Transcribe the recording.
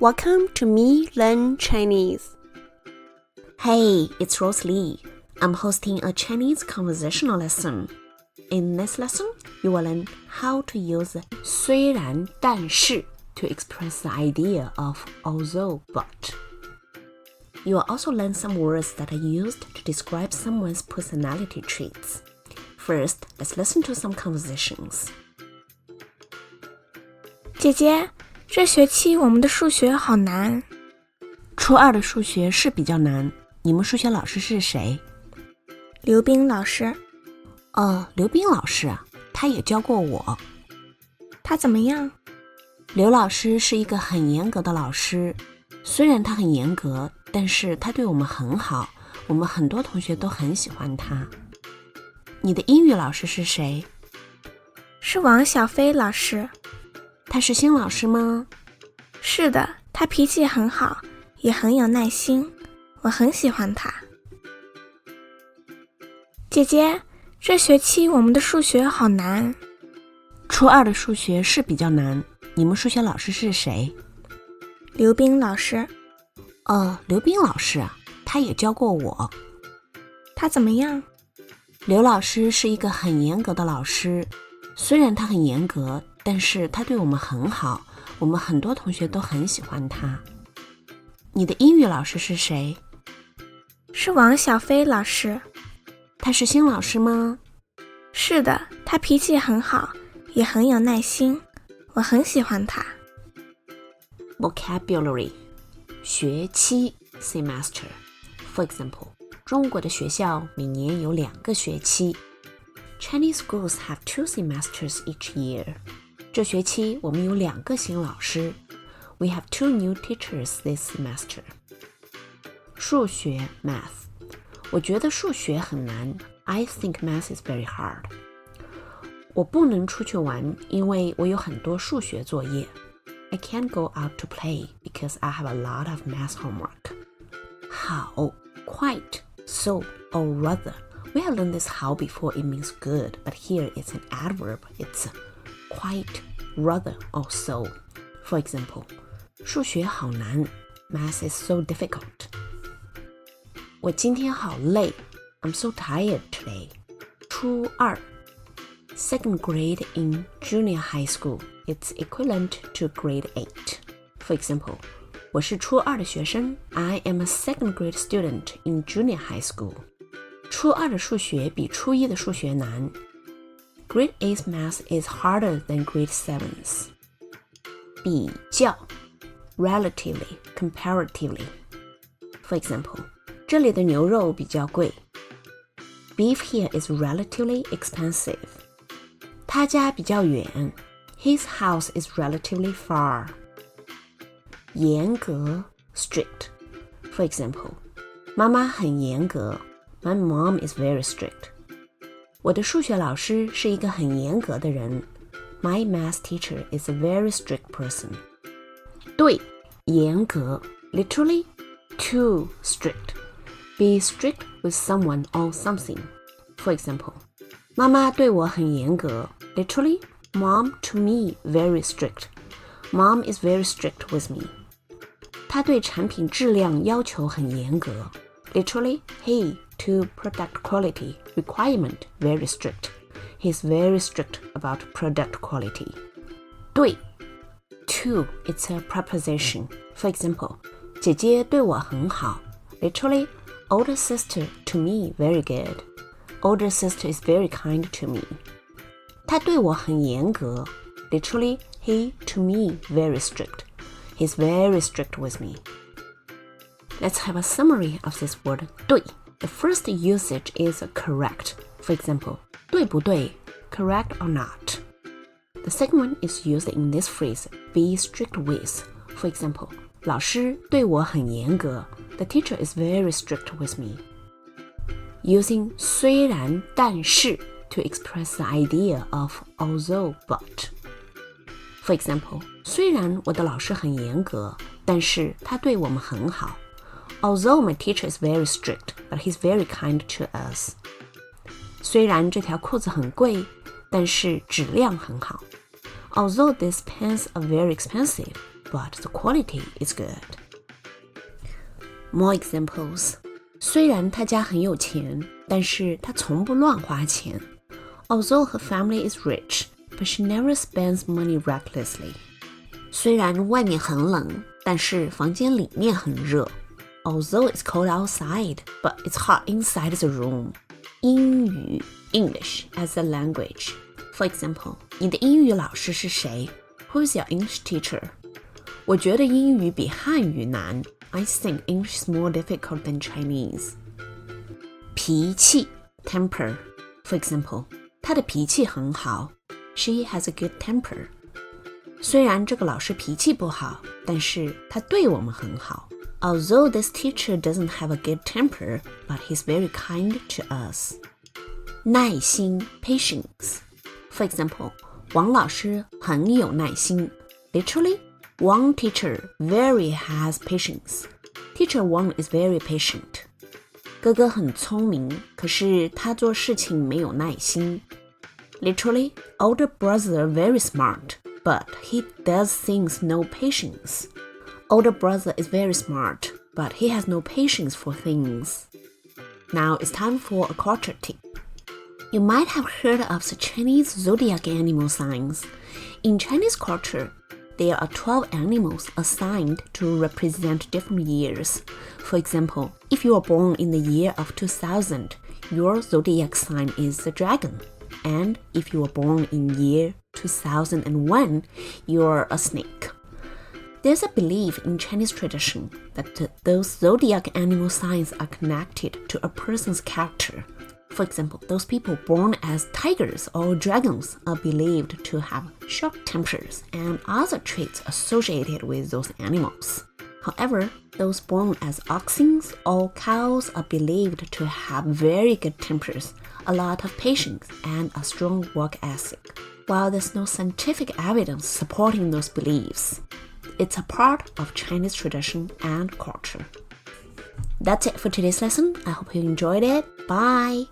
Welcome to MeeLearn-Chinese. Hey, it's Rose Lee. I'm hosting a Chinese conversational lesson. In this lesson, you will learn how to use 虽然但是 to express the idea of although but. You will also learn some words that are used to describe someone's personality traits. First, let's listen to some conversations. 姐姐，这学期我们的数学好难。初二的数学是比较难，你们数学老师是谁？刘冰老师。刘冰老师啊，他也教过我。他怎么样？刘老师是一个很严格的老师，虽然他很严格，但是他对我们很好，我们很多同学都很喜欢他。你的英语老师是谁？是王小飞老师。他是新老师吗？是的，他脾气很好，也很有耐心，我很喜欢他。姐姐，这学期我们的数学好难。初二的数学是比较难，你们数学老师是谁？刘冰老师。刘冰老师啊，他也教过我。他怎么样？刘老师是一个很严格的老师，虽然他很严格，但是他对我们很好，我们很多同学都很喜欢他。你的英语老师是谁？是王小飞老师。他是新老师吗？是的，他脾气很好，也很有耐心，我很喜欢他。Vocabulary 学期 semester. For example, 中国的学校每年有2个学期。Chinese schools have 2 semesters each year. 这学期我们有2个新老师。We have 2 new teachers this semester. 数学 math. 我觉得数学很难。I think math is very hard. 我不能出去玩，因为我有很多数学作业。I can't go out to play because I have a lot of math homework. 好 quite, so, or rather. We have learned this how before it means good, but here it's an adverb. It's quite, rather, or so. For example, 数学好难 Math is so difficult. 我今天好累 I'm so tired today. 初二 Second grade in junior high school. It's equivalent to grade 8. For example, 我是初二的学生 I am a second grade student in junior high school. 初二的数学比初一的数学难 Grade 8's math is harder than grade 7's. 比较 Relatively, comparatively. For example, 这里的牛肉比较贵 Beef here is relatively expensive. 他家比较远 His house is relatively far. 严格 strict. For example, 妈妈很严格My mom is very strict. 我的数学老师是一个很严格的人 My math teacher is a very strict person. 对，严格 literally, too strict. Be strict with someone or something. For example, 妈妈对我很严格 literally, mom to me very strict. Mom is very strict with me. 他对产品质量要求很严格 literally, he to product quality requirement very strict. He's very strict about product quality. 对 To, it's a preposition. For example, 姐姐对我很好 Literally, older sister to me very good. Older sister is very kind to me. 他对我很严格 Literally, he to me very strict. He's very strict with me. Let's have a summary of this word 对 The first usage is correct. For example, 对不对 Correct or not. The second one is used in this phrase, be strict with. For example, 老师对我很严格 The teacher is very strict with me. Using 虽然但是 to express the idea of although but. For example, 虽然我的老师很严格，但是他对我们很好。Although my teacher is very strict, but he's very kind to us. 虽然这条裤子很贵，但是质量很好。Although these pants are very expensive, but the quality is good. More examples. 虽然她家很有钱，但是她从不乱花钱。Although her family is rich, but she never spends money recklessly. 虽然外面很冷，但是房间里面很热。Although it's cold outside, but it's hot inside the room. 英语 English as a language. For example, 你的英语老师是谁？ Who is your English teacher? 我觉得英语比汉语难。I think English is more difficult than Chinese. 脾气 temper. For example, 她的脾气很好。She has a good temper. 虽然这个老师脾气不好，但是他对我们很好。Although this teacher doesn't have a good temper, but he's very kind to us. 耐心 patience. For example, 王老师很有耐心。Literally, Wang teacher very has patience. Teacher Wang is very patient. 哥哥很聪明，可是他做事情没有耐心。Literally, older brother very smart, but he does things no patience. Older brother is very smart, but he has no patience for things. Now it's time for a culture tip. You might have heard of the Chinese zodiac animal signs. In Chinese culture, there are 12 animals assigned to represent different years. For example, if you are born in the year of 2000, your zodiac sign is the dragon. And if you were born in year 2001, you're a snake. There's a belief in Chinese tradition that those zodiac animal signs are connected to a person's character. For example, those people born as tigers or dragons are believed to have short tempers and other traits associated with those animals. However, those born as oxen or cows are believed to have very good tempers, a lot of patience, and a strong work ethic. While there's no scientific evidence supporting those beliefs, it's a part of Chinese tradition and culture. That's it for today's lesson. I hope you enjoyed it. Bye!